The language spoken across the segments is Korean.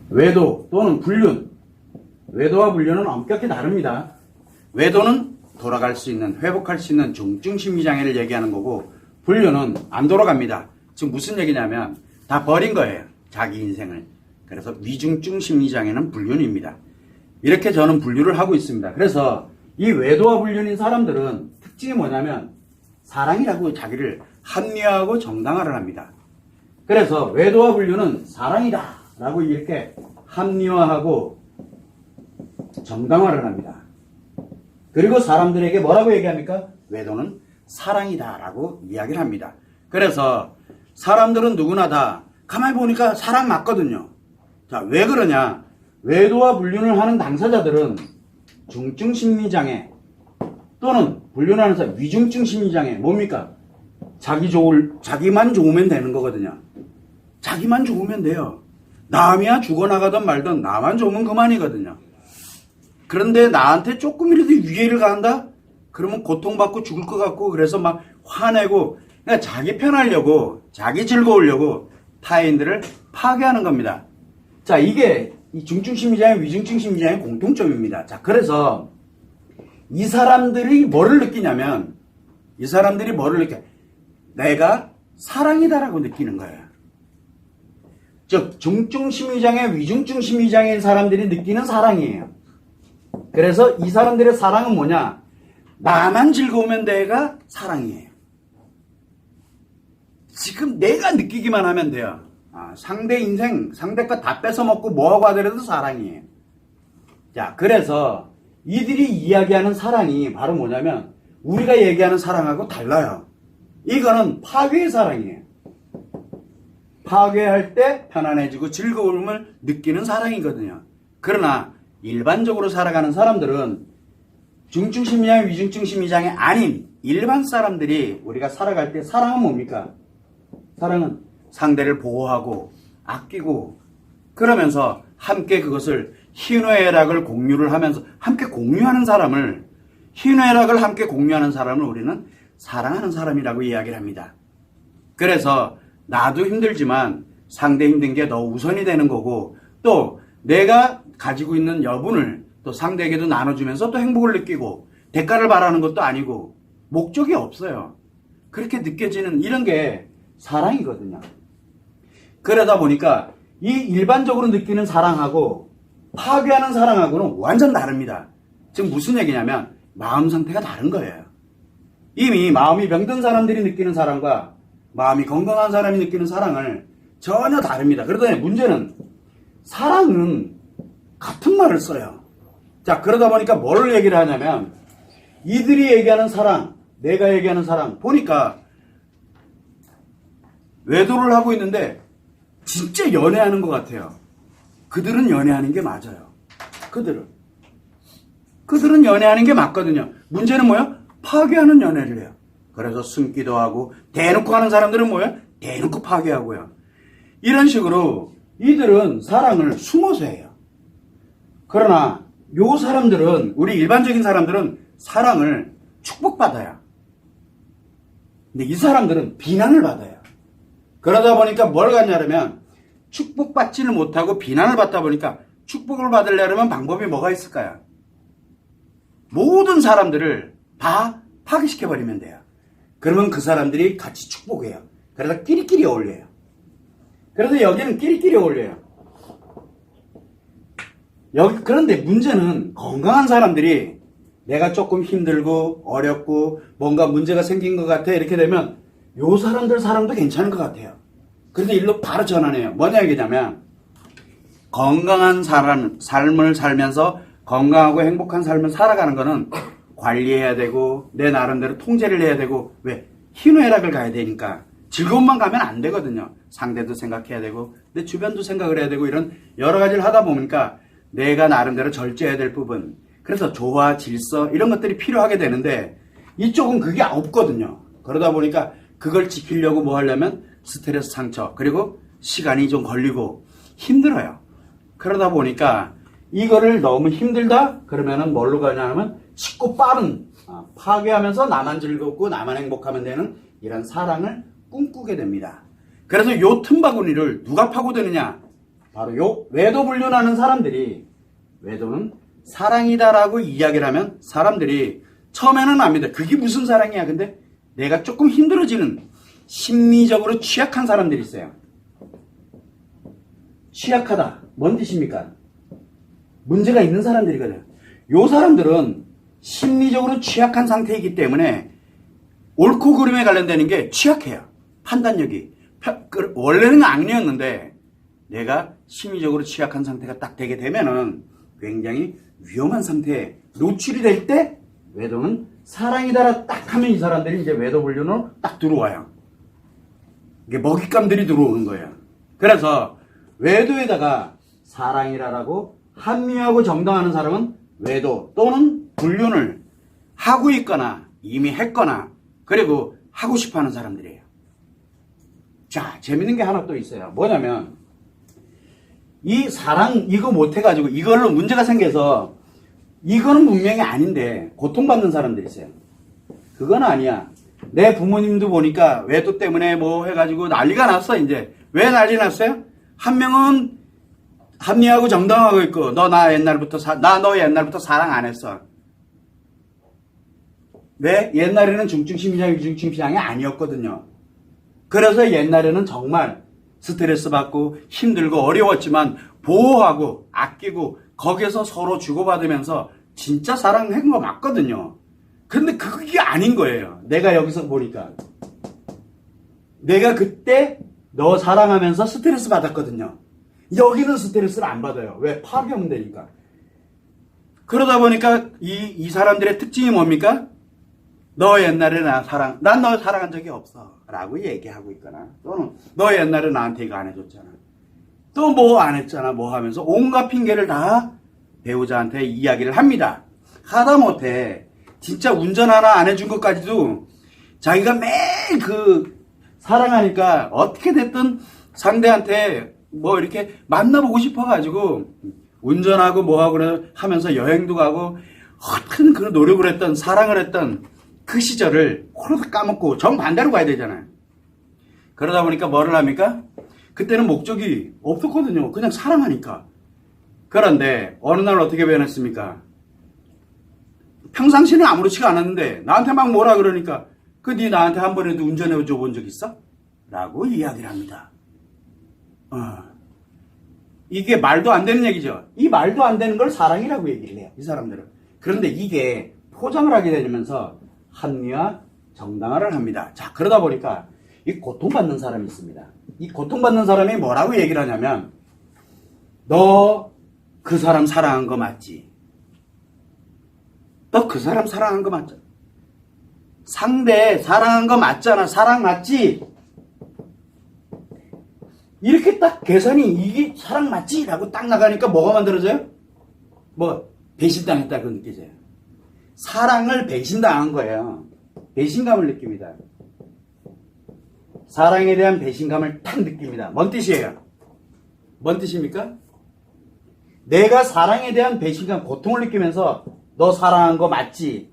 외도 또는 불륜. 외도와 불륜은 엄격히 다릅니다. 외도는 돌아갈 수 있는, 회복할 수 있는 중증 심리장애를 얘기하는 거고, 불륜은 안 돌아갑니다. 지금 무슨 얘기냐면 다 버린 거예요. 자기 인생을. 그래서 위중증 심리장애는 불륜입니다. 이렇게 저는 분류를 하고 있습니다. 그래서 이 외도와 불륜인 사람들은 특징이 뭐냐면 사랑이라고 자기를 합리화하고 정당화를 합니다. 그래서 외도와 불륜은 사랑이다 라고 이렇게 합리화하고 정당화를 합니다. 그리고 사람들에게 뭐라고 얘기합니까? 외도는 사랑이다 라고 이야기를 합니다. 그래서 사람들은 누구나 다 가만히 보니까 사랑 맞거든요. 자, 왜 그러냐? 외도와 불륜을 하는 당사자들은 중증 심리장애 또는 불륜하는 사람 위중증 심리장애 뭡니까? 자기만 좋으면 되는 거거든요. 자기만 좋으면 돼요. 남이야 죽어나가든 말든 나만 좋으면 그만이거든요. 그런데 나한테 조금이라도 위해를 가한다? 그러면 고통받고 죽을 것 같고 그래서 막 화내고 그러니까 자기 편하려고 자기 즐거우려고 타인들을 파괴하는 겁니다. 자, 이게 이 중증 심리장애, 위중증 심리장애의 공통점입니다. 자, 그래서 이 사람들이 뭐를 느끼냐면 이 사람들이 뭐를 느껴? 내가 사랑이다라고 느끼는 거예요. 즉 중증 심리장애, 위중증 심리장애인 사람들이 느끼는 사랑이에요. 그래서 이 사람들의 사랑은 뭐냐? 나만 즐거우면 내가 사랑이에요. 지금 내가 느끼기만 하면 돼요. 상대 인생, 상대 거 다 뺏어먹고 뭐하고 하더라도 사랑이에요. 자, 그래서 이들이 이야기하는 사랑이 바로 뭐냐면 우리가 얘기하는 사랑하고 달라요. 이거는 파괴의 사랑이에요. 파괴할 때 편안해지고 즐거움을 느끼는 사랑이거든요. 그러나 일반적으로 살아가는 사람들은 중증 심리장애, 위중증 심리장애 아닌 일반 사람들이 우리가 살아갈 때 사랑은 뭡니까? 사랑은 상대를 보호하고 아끼고 그러면서 함께 그것을 희노애락을 공유를 하면서 함께 공유하는 사람을 희노애락을 함께 공유하는 사람을 우리는 사랑하는 사람이라고 이야기를 합니다. 그래서 나도 힘들지만 상대 힘든 게 더 우선이 되는 거고 또 내가 가지고 있는 여분을 또 상대에게도 나눠주면서 또 행복을 느끼고 대가를 바라는 것도 아니고 목적이 없어요. 그렇게 느껴지는 이런 게 사랑이거든요. 그러다 보니까 이 일반적으로 느끼는 사랑하고 파괴하는 사랑하고는 완전 다릅니다. 지금 무슨 얘기냐면 마음 상태가 다른 거예요. 이미 마음이 병든 사람들이 느끼는 사랑과 마음이 건강한 사람이 느끼는 사랑을 전혀 다릅니다. 그러다 문제는 사랑은 같은 말을 써요. 자, 그러다 보니까 뭐를 얘기를 하냐면 이들이 얘기하는 사랑, 내가 얘기하는 사랑 보니까 외도를 하고 있는데 진짜 연애하는 것 같아요. 그들은 연애하는 게 맞아요. 그들은 연애하는 게 맞거든요. 문제는 뭐야? 파괴하는 연애를 해요. 그래서 숨기도 하고 대놓고 하는 사람들은 뭐야? 대놓고 파괴하고요. 이런 식으로 이들은 사랑을 숨어서 해요. 그러나 요 사람들은 우리 일반적인 사람들은 사랑을 축복받아요. 근데 이 사람들은 비난을 받아요. 그러다 보니까 뭘 갖냐면 축복받지를 못하고 비난을 받다 보니까 축복을 받으려면 방법이 뭐가 있을까요? 모든 사람들을 다 파괴시켜버리면 돼요. 그러면 그 사람들이 같이 축복해요. 그래서 끼리끼리 어울려요. 그래서 여기는 끼리끼리 어울려요. 그런데 문제는 건강한 사람들이 내가 조금 힘들고 어렵고 뭔가 문제가 생긴 것 같아 이렇게 되면 요 사람들 사랑도 괜찮은 것 같아요. 그런데 일로 바로 전환해요. 뭐냐 얘기냐면 건강한 삶을 살면서 건강하고 행복한 삶을 살아가는 거는 관리해야 되고 내 나름대로 통제를 해야 되고 왜? 희노애락을 가야 되니까 즐거움만 가면 안 되거든요. 상대도 생각해야 되고 내 주변도 생각을 해야 되고 이런 여러 가지를 하다 보니까 내가 나름대로 절제해야 될 부분 그래서 조화, 질서 이런 것들이 필요하게 되는데 이쪽은 그게 없거든요. 그러다 보니까 그걸 지키려고 뭐 하려면 스트레스 상처 그리고 시간이 좀 걸리고 힘들어요. 그러다 보니까 이거를 너무 힘들다? 그러면은 뭘로 가냐면 쉽고 빠른 파괴하면서 나만 즐겁고 나만 행복하면 되는 이런 사랑을 꿈꾸게 됩니다. 그래서 요 틈바구니를 누가 파고드느냐? 바로 요 외도 불륜하는 사람들이 외도는 사랑이다라고 이야기를 하면 사람들이 처음에는 압니다. 그게 무슨 사랑이야. 근데 내가 조금 힘들어지는 심리적으로 취약한 사람들이 있어요. 취약하다. 뭔 뜻입니까? 문제가 있는 사람들이거든요. 요 사람들은 심리적으로 취약한 상태이기 때문에 옳고 그름에 관련되는 게 취약해요. 판단력이. 원래는 악녀였는데 내가 심리적으로 취약한 상태가 딱 되게 되면은 굉장히 위험한 상태에 노출이 될 때 외도는 사랑이다라 딱 하면 이 사람들이 이제 외도 불륜으로 딱 들어와요. 이게 먹잇감들이 들어오는 거예요. 그래서 외도에다가 사랑이라고 합리하고 정당하는 사람은 외도 또는 불륜을 하고 있거나 이미 했거나 그리고 하고 싶어 하는 사람들이에요. 자, 재밌는 게 하나 또 있어요. 뭐냐면 이 사랑 이거 못해가지고 이걸로 문제가 생겨서 이거는 분명히 아닌데 고통받는 사람들이 있어요. 그건 아니야. 내 부모님도 보니까 외도 때문에 뭐 해가지고 난리가 났어. 이제 왜 난리 났어요? 한 명은 합리하고 정당하고 있고 너 나 옛날부터 너 옛날부터 사랑 안 했어. 왜? 옛날에는 중증심리장이 위중증심리장이 아니었거든요. 그래서 옛날에는 정말 스트레스 받고 힘들고 어려웠지만 보호하고 아끼고 거기에서 서로 주고받으면서 진짜 사랑한 거 맞거든요. 근데 그게 아닌 거예요. 내가 여기서 보니까. 내가 그때 너 사랑하면서 스트레스 받았거든요. 여기는 스트레스를 안 받아요. 왜? 파괴하면 되니까. 그러다 보니까 이 사람들의 특징이 뭡니까? 너 옛날에 난 너 사랑한 적이 없어. 라고 얘기하고 있거나, 또는 너 옛날에 나한테 이거 안 해줬잖아. 또 뭐 안 했잖아. 뭐 하면서 온갖 핑계를 다 배우자한테 이야기를 합니다. 하다못해 진짜 운전 하나 안 해준 것까지도 자기가 매일 사랑하니까 어떻게 됐든 상대한테 뭐 이렇게 만나보고 싶어가지고 운전하고 뭐하고 하면서 여행도 가고 어떤 그런 노력을 했던 사랑을 했던 그 시절을 호로록 까먹고 정반대로 가야 되잖아요. 그러다 보니까 뭐를 합니까? 그때는 목적이 없었거든요. 그냥 사랑하니까. 그런데 어느 날 어떻게 변했습니까? 평상시는 아무렇지가 않았는데 나한테 막 뭐라 그러니까 네 나한테 한 번에도 운전해 줘 본 적 있어? 라고 이야기를 합니다. 이게 말도 안 되는 얘기죠. 이 말도 안 되는 걸 사랑이라고 얘기를 해요. 이 사람들은. 그런데 이게 포장을 하게 되면서 합리화, 정당화를 합니다. 자, 그러다 보니까 이 고통받는 사람이 있습니다. 이 고통받는 사람이 뭐라고 얘기를 하냐면 너 그 사람 사랑한 거 맞지? 너 그 사람 사랑한 거 맞잖아. 상대 사랑한 거 맞잖아. 사랑 맞지? 이렇게 딱 계산이 이게 사랑 맞지? 라고 딱 나가니까 뭐가 만들어져요? 뭐 배신당했다고 느껴져요. 사랑을 배신당한 거예요. 배신감을 느낍니다. 사랑에 대한 배신감을 탁 느낍니다. 뭔 뜻이에요? 뭔 뜻입니까? 내가 사랑에 대한 배신감, 고통을 느끼면서 너 사랑한 거 맞지?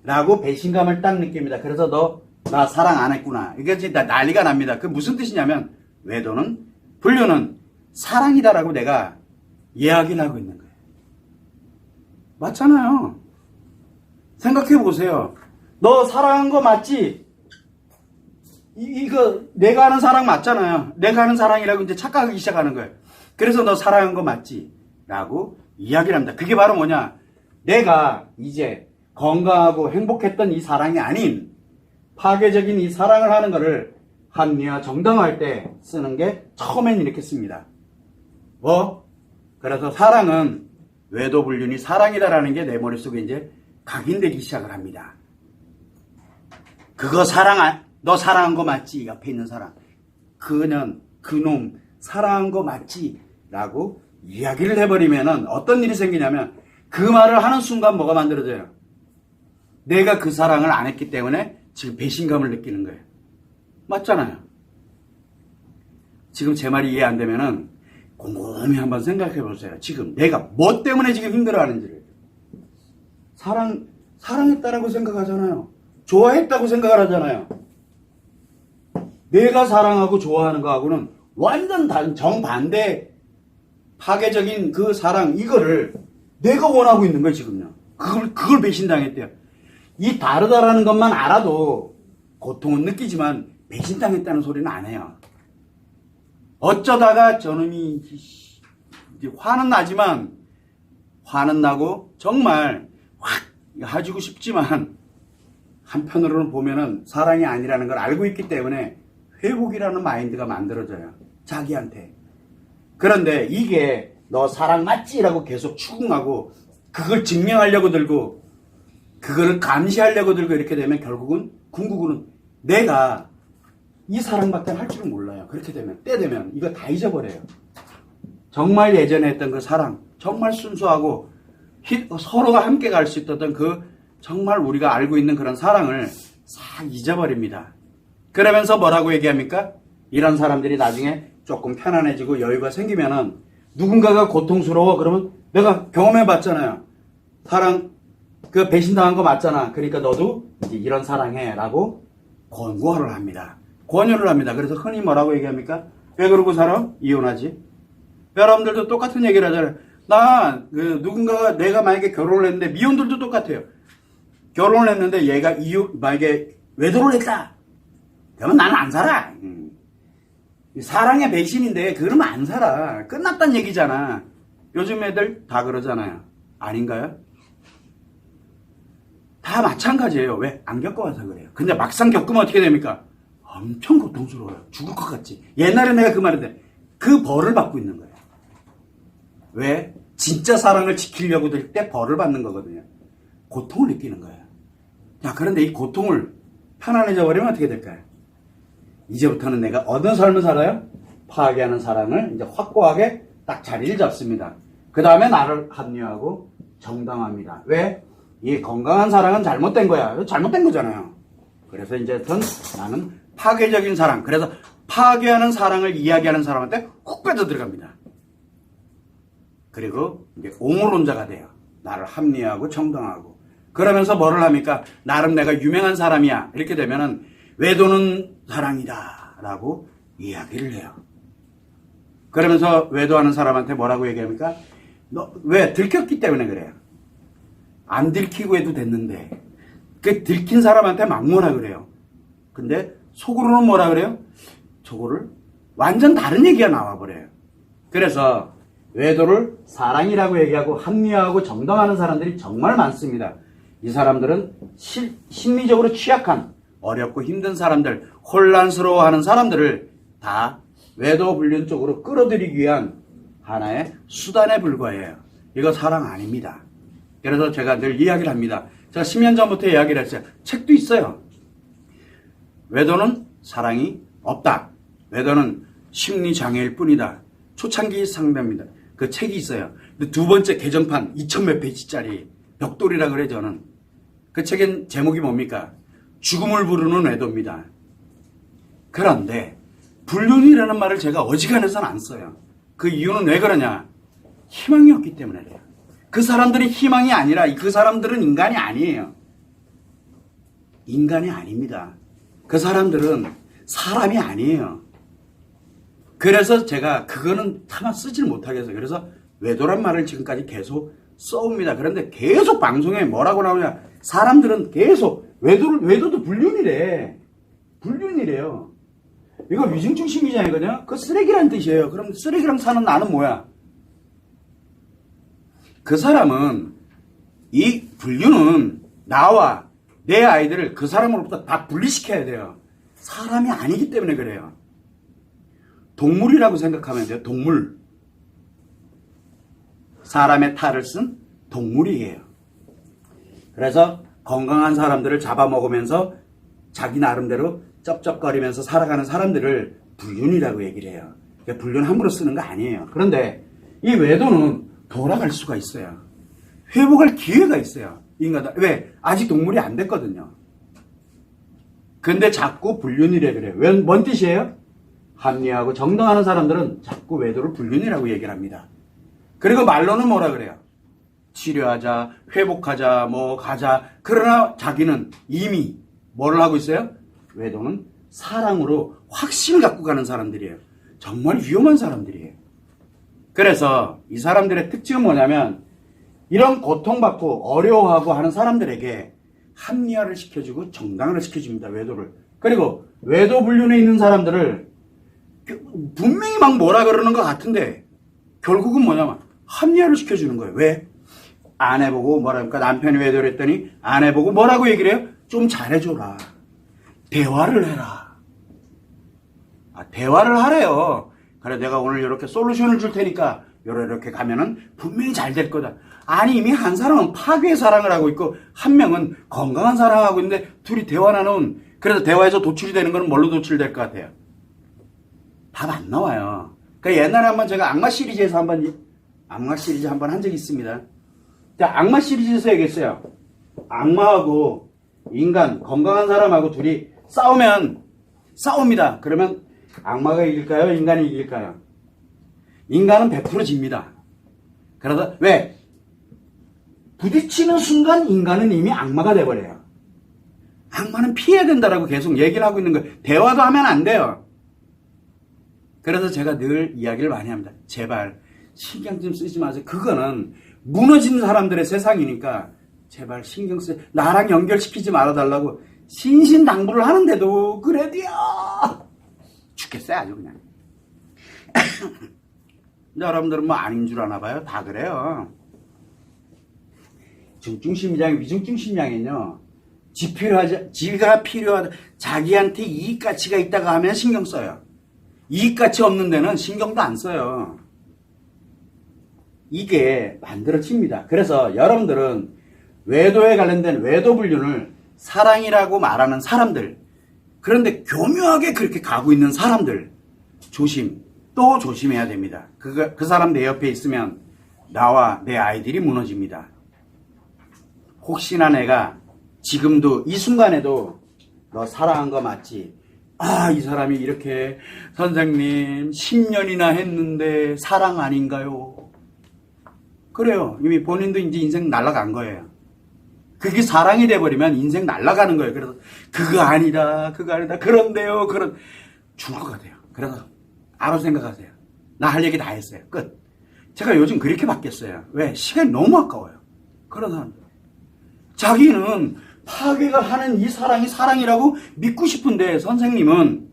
라고 배신감을 딱 느낍니다. 그래서 너 나 사랑 안 했구나. 이게 진짜 난리가 납니다. 그 무슨 뜻이냐면 외도는, 불륜은 사랑이다라고 내가 이야기를 하고 있는 거예요. 맞잖아요. 생각해 보세요. 너 사랑한 거 맞지? 이거 내가 하는 사랑 맞잖아요. 내가 하는 사랑이라고 이제 착각하기 시작하는 거예요. 그래서 너 사랑한 거 맞지? 라고 이야기를 합니다. 그게 바로 뭐냐? 내가 이제 건강하고 행복했던 이 사랑이 아닌 파괴적인 이 사랑을 하는 거를 합리화 정당화할 때 쓰는 게 처음엔 이렇게 씁니다. 그래서 사랑은 외도 불륜이 사랑이다라는 게 내 머릿속에 이제 각인되기 시작을 합니다. 그거 너 사랑한 거 맞지? 옆에 있는 사람. 그놈 사랑한 거 맞지? 라고 이야기를 해버리면은 어떤 일이 생기냐면 그 말을 하는 순간 뭐가 만들어져요? 내가 그 사랑을 안 했기 때문에 지금 배신감을 느끼는 거예요. 맞잖아요. 지금 제 말이 이해 안 되면은 곰곰이 한번 생각해 보세요. 지금 내가 뭐 때문에 지금 힘들어 하는지를. 사랑했다라고 생각하잖아요. 좋아했다고 생각을 하잖아요. 내가 사랑하고 좋아하는 거하고는 완전 정반대 파괴적인 그 사랑, 이거를 내가 원하고 있는 거예요, 지금요. 그걸 배신당했대요. 이 다르다라는 것만 알아도 고통은 느끼지만 배신당했다는 소리는 안 해요. 어쩌다가 저놈이 화는 나지만, 화는 나고 정말 확 해주고 싶지만 한편으로는 보면은 사랑이 아니라는 걸 알고 있기 때문에 회복이라는 마인드가 만들어져요. 자기한테. 그런데 이게 너 사랑 맞지? 라고 계속 추궁하고 그걸 증명하려고 들고 그걸 감시하려고 들고 이렇게 되면 결국은 궁극으로는 내가 이 사랑밖에 할 줄은 몰라요. 그렇게 되면 때 되면 이거 다 잊어버려요. 정말 예전에 했던 그 사랑, 정말 순수하고 서로가 함께 갈 수 있었던 그 정말 우리가 알고 있는 그런 사랑을 싹 잊어버립니다. 그러면서 뭐라고 얘기합니까? 이런 사람들이 나중에 조금 편안해지고 여유가 생기면은 누군가가 고통스러워 그러면 내가 경험해 봤잖아요. 사랑 그 배신당한 거 맞잖아. 그러니까 너도 이제 이런 사랑해 라고 권고를 합니다. 권유를 합니다. 그래서 흔히 뭐라고 얘기합니까? 왜 그러고 살아? 이혼하지. 여러분들도 똑같은 얘기를 하잖아요. 누군가가 내가 만약에 결혼을 했는데 미혼들도 똑같아요. 결혼을 했는데 얘가 만약에 외도를 했다. 그러면 나는 안 살아. 사랑의 배신인데 그러면 안 살아. 끝났단 얘기잖아. 요즘 애들 다 그러잖아요. 아닌가요? 다 마찬가지예요. 왜? 안 겪어와서 그래요. 근데 막상 겪으면 어떻게 됩니까? 엄청 고통스러워요. 죽을 것 같지. 옛날에 내가 그 말인데 그 벌을 받고 있는 거예요. 왜? 진짜 사랑을 지키려고 들 때 벌을 받는 거거든요. 고통을 느끼는 거예요. 자, 그런데 이 고통을 편안해져 버리면 어떻게 될까요? 이제부터는 내가 어떤 삶을 살아요? 파괴하는 사랑을 이제 확고하게 딱 자리를 잡습니다. 그 다음에 나를 합리화하고 정당합니다. 왜? 이 건강한 사랑은 잘못된 거야. 잘못된 거잖아요. 그래서 이제부터는 나는 파괴적인 사랑, 그래서 파괴하는 사랑을 이야기하는 사람한테 훅 빼져 들어갑니다. 그리고 이제 옹호론자가 돼요. 나를 합리화하고 정당하고. 그러면서 뭐를 합니까? 나름 내가 유명한 사람이야. 이렇게 되면은 외도는 사랑이다 라고 이야기를 해요. 그러면서 외도하는 사람한테 뭐라고 얘기합니까? 너 왜? 들켰기 때문에 그래요. 안 들키고 해도 됐는데 그 들킨 사람한테 막 뭐라 그래요. 근데 속으로는 뭐라 그래요? 저거를 완전 다른 얘기가 나와버려요. 그래서 외도를 사랑이라고 얘기하고 합리화하고 정당하는 사람들이 정말 많습니다. 이 사람들은 심리적으로 취약한 어렵고 힘든 사람들, 혼란스러워하는 사람들을 다 외도 불륜 쪽으로 끌어들이기 위한 하나의 수단에 불과해요. 이거 사랑 아닙니다. 그래서 제가 늘 이야기를 합니다. 제가 10년 전부터 이야기를 했어요. 책도 있어요. 외도는 사랑이 없다. 외도는 심리장애일 뿐이다. 초창기 상담입니다. 그 책이 있어요. 근데 두 번째 개정판 2000몇 페이지짜리 벽돌이라 그래 저는. 그 책엔 제목이 뭡니까? 죽음을 부르는 외도입니다. 그런데 불륜이라는 말을 제가 어지간해서는 안 써요. 그 이유는 왜 그러냐? 희망이 없기 때문에 그래요. 그 사람들이 희망이 아니라 그 사람들은 인간이 아니에요. 인간이 아닙니다. 그 사람들은 사람이 아니에요. 그래서 제가 그거는 차마 쓰지를 못하겠어요. 그래서 외도란 말을 지금까지 계속 써옵니다. 그런데 계속 방송에 뭐라고 나오냐? 사람들은 계속 외도도 불륜이래. 불륜이래요. 이거 위중증 심리장애거든요. 그 쓰레기란 뜻이에요. 그럼 쓰레기랑 사는 나는 뭐야? 그 사람은 이 불륜은 나와 내 아이들을 그 사람으로부터 다 분리시켜야 돼요. 사람이 아니기 때문에 그래요. 동물이라고 생각하면 돼요. 동물. 사람의 탈을 쓴 동물이에요. 그래서 건강한 사람들을 잡아먹으면서 자기 나름대로 쩝쩝거리면서 살아가는 사람들을 불륜이라고 얘기를 해요. 그러니까 불륜 함부로 쓰는 거 아니에요. 그런데 이 외도는 돌아갈 수가 있어요. 회복할 기회가 있어요. 인간들. 왜? 아직 동물이 안 됐거든요. 근데 자꾸 불륜이래 그래요. 뭔 뜻이에요? 합리하고 정당하는 사람들은 자꾸 외도를 불륜이라고 얘기를 합니다. 그리고 말로는 뭐라 그래요? 치료하자, 회복하자, 뭐 가자. 그러나 자기는 이미 뭐를 하고 있어요? 외도는 사랑으로 확신을 갖고 가는 사람들이에요. 정말 위험한 사람들이에요. 그래서 이 사람들의 특징은 뭐냐면 이런 고통받고 어려워하고 하는 사람들에게 합리화를 시켜주고 정당화를 시켜줍니다. 외도를. 그리고 외도 불륜에 있는 사람들을 분명히 막 뭐라 그러는 것 같은데 결국은 뭐냐면 합리화를 시켜주는 거예요. 왜? 아내보고 뭐랍니까? 남편이 외도를 했더니 아내보고 뭐라고 얘기를 해요? 좀 잘해줘라. 대화를 해라. 대화를 하래요. 그래 내가 오늘 이렇게 솔루션을 줄 테니까 이렇게 가면은 분명히 잘 될 거다. 아니 이미 한 사람은 파괴의 사랑을 하고 있고 한 명은 건강한 사랑을 하고 있는데 둘이 대화 나누는 그래서 대화에서 도출이 되는 건 뭘로 도출될 것 같아요? 답 안 나와요. 그러니까 옛날에 한번 제가 악마 시리즈 한번 한 적이 있습니다. 악마 시리즈에서 얘기했어요. 악마하고 인간 건강한 사람하고 둘이 싸웁니다. 그러면 악마가 이길까요? 인간이 이길까요? 인간은 100% 집니다. 그래서 왜? 부딪히는 순간 인간은 이미 악마가 돼버려요. 악마는 피해야 된다라고 계속 얘기를 하고 있는 거예요. 대화도 하면 안 돼요. 그래서 제가 늘 이야기를 많이 합니다. 제발 신경 좀 쓰지 마세요. 그거는 무너지는 사람들의 세상이니까 제발 신경 쓰지 나랑 연결시키지 말아달라고 신신당부를 하는데도 그래도요. 죽겠어요 아주 그냥. 여러분들은 뭐 아닌 줄 아나 봐요. 다 그래요. 중증심리장, 위중증심리장은요. 지가 필요하다. 자기한테 이익가치가 있다가 하면 신경 써요. 이익가치 없는 데는 신경도 안 써요. 이게 만들어집니다. 그래서 여러분들은 외도에 관련된 외도 불륜을 사랑이라고 말하는 사람들, 그런데 교묘하게 그렇게 가고 있는 사람들 또 조심해야 됩니다. 그 사람 내 옆에 있으면 나와 내 아이들이 무너집니다. 혹시나 내가 지금도 이 순간에도 너 사랑한 거 맞지? 이 사람이 이렇게 선생님 10년이나 했는데 사랑 아닌가요? 그래요. 이미 본인도 이제 인생 날아간 거예요. 그게 사랑이 돼버리면 인생 날아가는 거예요. 그래서 그거 아니다. 그런데요. 죽을 것 같아요. 그래서 알아서 생각하세요. 나 할 얘기 다 했어요. 끝. 제가 요즘 그렇게 바뀌었어요. 왜? 시간이 너무 아까워요. 그런 사람들. 자기는 파괴가 하는 이 사랑이 사랑이라고 믿고 싶은데 선생님은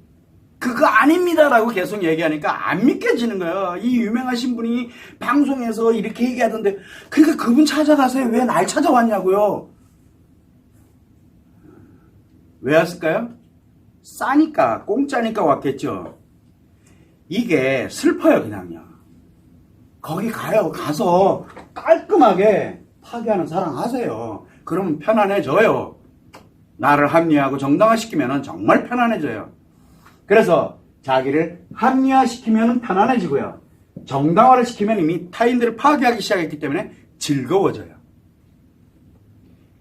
그거 아닙니다라고 계속 얘기하니까 안 믿겨지는 거예요. 이 유명하신 분이 방송에서 이렇게 얘기하던데 그러니까 그분 찾아가세요. 왜 날 찾아왔냐고요. 왜 왔을까요? 싸니까 공짜니까 왔겠죠. 이게 슬퍼요 그냥요. 거기 가서 깔끔하게 파괴하는 사랑 하세요. 그러면 편안해져요. 나를 합리화하고 정당화시키면 정말 편안해져요. 그래서 자기를 합리화시키면 편안해지고요. 정당화를 시키면 이미 타인들을 파괴하기 시작했기 때문에 즐거워져요.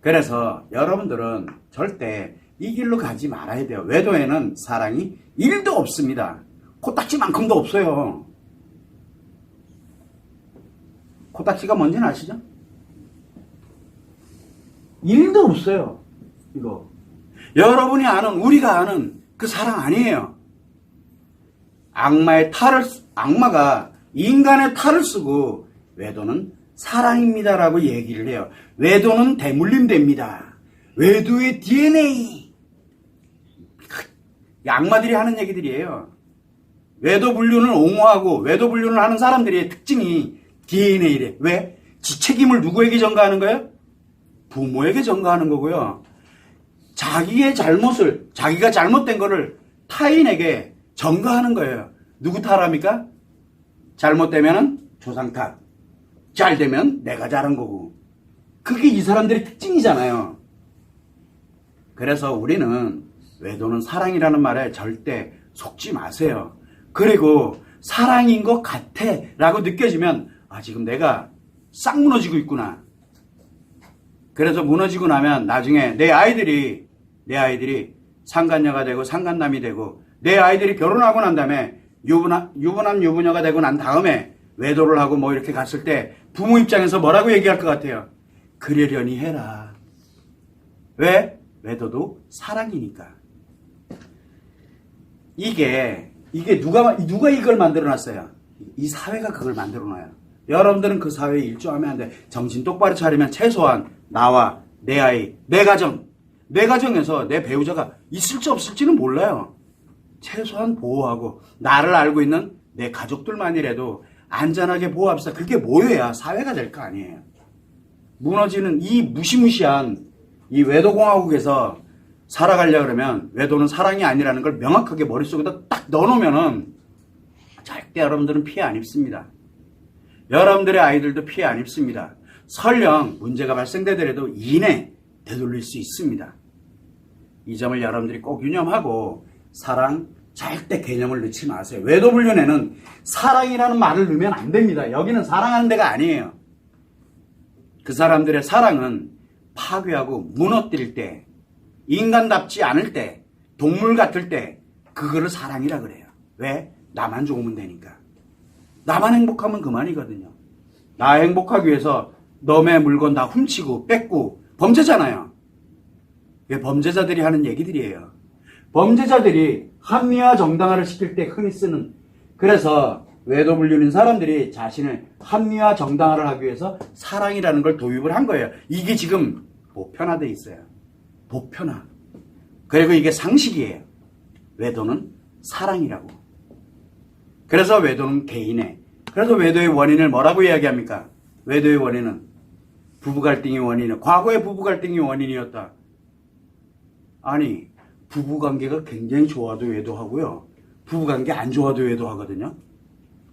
그래서 여러분들은 절대 이 길로 가지 말아야 돼요. 외도에는 사랑이 1도 없습니다. 코딱지만큼도 없어요. 코딱지가 뭔지는 아시죠? 1도 없어요. 이거. 여러분이 아는, 우리가 아는 그 사랑 아니에요. 악마가 인간의 탈을 쓰고 외도는 사랑입니다라고 얘기를 해요. 외도는 대물림됩니다. 외도의 DNA. 악마들이 하는 얘기들이에요. 외도 불륜을 옹호하고 외도 불륜을 하는 사람들의 특징이 DNA래. 왜? 지 책임을 누구에게 전가하는 거예요? 부모에게 전가하는 거고요. 자기의 잘못을, 자기가 잘못된 거를 타인에게 전가하는 거예요. 누구 탓합니까? 잘못되면은 조상 탓. 잘 되면 내가 잘한 거고. 그게 이 사람들의 특징이잖아요. 그래서 우리는 외도는 사랑이라는 말에 절대 속지 마세요. 그리고 사랑인 것 같아 라고 느껴지면 지금 내가 싹 무너지고 있구나. 그래서 무너지고 나면 나중에 내 아이들이 상간녀가 되고 상간남이 되고 내 아이들이 결혼하고 난 다음에 유부남 유부녀가 되고 난 다음에 외도를 하고 뭐 이렇게 갔을 때 부모 입장에서 뭐라고 얘기할 것 같아요? 그러려니 해라. 왜? 외도도 사랑이니까. 이게 누가 이걸 만들어 놨어요? 이 사회가 그걸 만들어 놔요. 여러분들은 그 사회에 일조하면 안 돼. 정신 똑바로 차리면 최소한 나와 내 아이, 내 가정에서 내 배우자가 있을지 없을지는 몰라요. 최소한 보호하고 나를 알고 있는 내 가족들만이라도 안전하게 보호합시다. 그게 모여야 사회가 될 거 아니에요. 무너지는 이 무시무시한 이 외도공화국에서 살아가려고 그러면 외도는 사랑이 아니라는 걸 명확하게 머릿속에다 딱 넣어놓으면은 절대 여러분들은 피해 안 입습니다. 여러분들의 아이들도 피해 안 입습니다. 설령 문제가 발생되더라도 이내 되돌릴 수 있습니다. 이 점을 여러분들이 꼭 유념하고 사랑 절대 개념을 넣지 마세요. 외도불륜에는 사랑이라는 말을 넣으면 안 됩니다. 여기는 사랑하는 데가 아니에요. 그 사람들의 사랑은 파괴하고 무너뜨릴 때, 인간답지 않을 때, 동물 같을 때 그거를 사랑이라 그래요. 왜? 나만 좋으면 되니까. 나만 행복하면 그만이거든요. 나 행복하기 위해서 너의 물건 다 훔치고 뺏고 범죄잖아요. 왜 범죄자들이 하는 얘기들이에요. 범죄자들이 합리화 정당화를 시킬 때 흔히 쓰는, 그래서 외도불륜인 사람들이 자신을 합리화 정당화를 하기 위해서 사랑이라는 걸 도입을 한 거예요. 이게 지금 보편화되어 있어요. 보편화. 그리고 이게 상식이에요. 외도는 사랑이라고. 그래서 외도는 개인의, 그래서 외도의 원인을 뭐라고 이야기합니까? 외도의 원인은 부부갈등이 원인이에요. 과거의 부부갈등이 원인이었다. 아니, 부부관계가 굉장히 좋아도 외도하고요. 부부관계 안 좋아도 외도하거든요.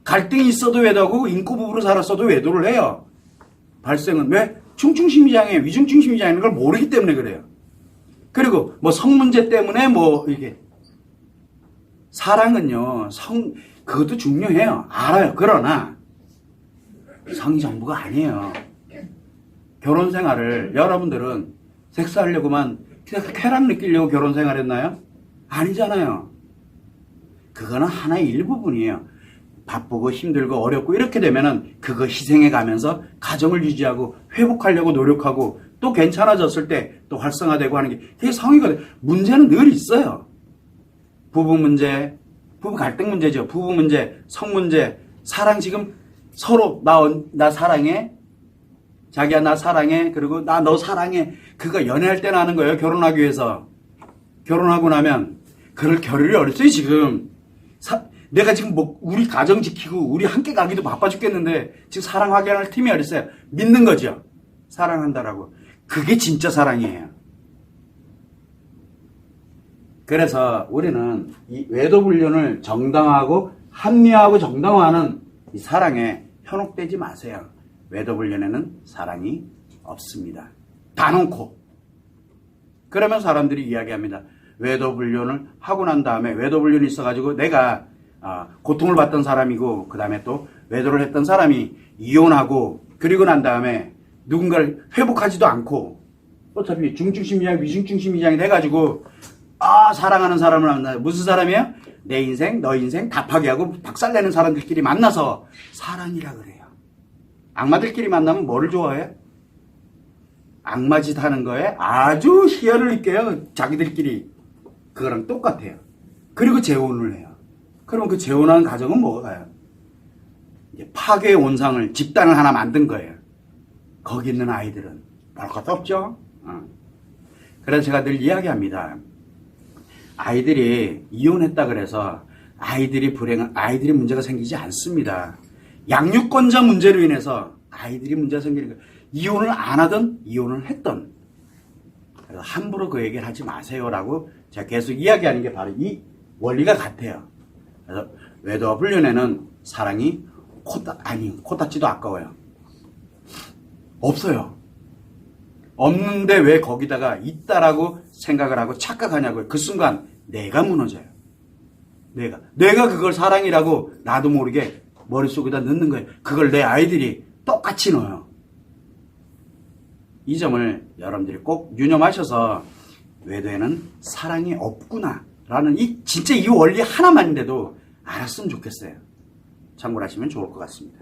갈등이 있어도 외도하고 인코부부로 살았어도 외도를 해요. 발생은 왜? 충충심리장애, 위중충심리장애인 걸 모르기 때문에 그래요. 그리고 뭐 성문제 때문에 뭐 이게 사랑은요, 그것도 중요해요. 알아요. 그러나 성이 전부가 아니에요. 결혼 생활을 여러분들은 섹스하려고만 쾌락 느끼려고 결혼 생활했나요? 아니잖아요. 그거는 하나의 일부분이에요. 바쁘고 힘들고 어렵고 이렇게 되면은 그거 희생해 가면서 가정을 유지하고 회복하려고 노력하고 또 괜찮아졌을 때 또 활성화되고 하는 게 그게 성이거든요. 문제는 늘 있어요. 부부 문제, 부부 갈등 문제죠. 부부 문제, 성 문제, 사랑 지금 서로 나 사랑해. 자기야 나 사랑해. 그리고 나 너 사랑해. 그거 연애할 때나 하는 거예요. 결혼하기 위해서. 결혼하고 나면 그럴 겨를이 어딨어요 지금. 내가 지금 뭐 우리 가정 지키고 우리 함께 가기도 바빠 죽겠는데 지금 사랑 확인할 팀이 어딨어요. 믿는 거죠. 사랑한다라고. 그게 진짜 사랑이에요. 그래서 우리는 이 외도불륜을 정당화하고 합리화하고 정당화하는 이 사랑에 현혹되지 마세요. 외도불륜에는 사랑이 없습니다. 다 놓고. 그러면 사람들이 이야기합니다. 외도불륜을 하고 난 다음에 외도불륜이 있어가지고 내가 고통을 받던 사람이고 그 다음에 또 외도를 했던 사람이 이혼하고 그리고 난 다음에 누군가를 회복하지도 않고 어차피 중증심리장 위중증심리장이 돼가지고 사랑하는 사람을 만나요. 무슨 사람이에요? 내 인생 너 인생 다 파괴하고 박살내는 사람들끼리 만나서 사랑이라 그래요. 악마들끼리 만나면 뭐를 좋아해? 악마짓 하는 거에 아주 희열을 느껴요. 자기들끼리. 그거랑 똑같아요. 그리고 재혼을 해요. 그럼 그 재혼하는 가정은 뭐가요? 이제 파괴의 온상을, 집단을 하나 만든 거예요. 거기 있는 아이들은 볼 것도 없죠. 그래서 제가 늘 이야기합니다. 아이들이 이혼했다 그래서 아이들이 문제가 생기지 않습니다. 양육권자 문제로 인해서 아이들이 문제가 생기는 거예요. 이혼을 안 하든 이혼을 했든. 그래서 함부로 그 얘기를 하지 마세요라고 제가 계속 이야기하는 게 바로 이 원리가 같아요. 그래서 외도와 불륜에는 사랑이 코딱지도 아까워요. 없어요. 없는데 왜 거기다가 있다라고 생각을 하고 착각하냐고요. 그 순간 내가 무너져요. 내가 그걸 사랑이라고 나도 모르게 머릿속에다 넣는 거예요. 그걸 내 아이들이 똑같이 넣어요. 이 점을 여러분들이 꼭 유념하셔서 외도에는 사랑이 없구나 라는 진짜 이 원리 하나만인데도 알았으면 좋겠어요. 참고를 하시면 좋을 것 같습니다.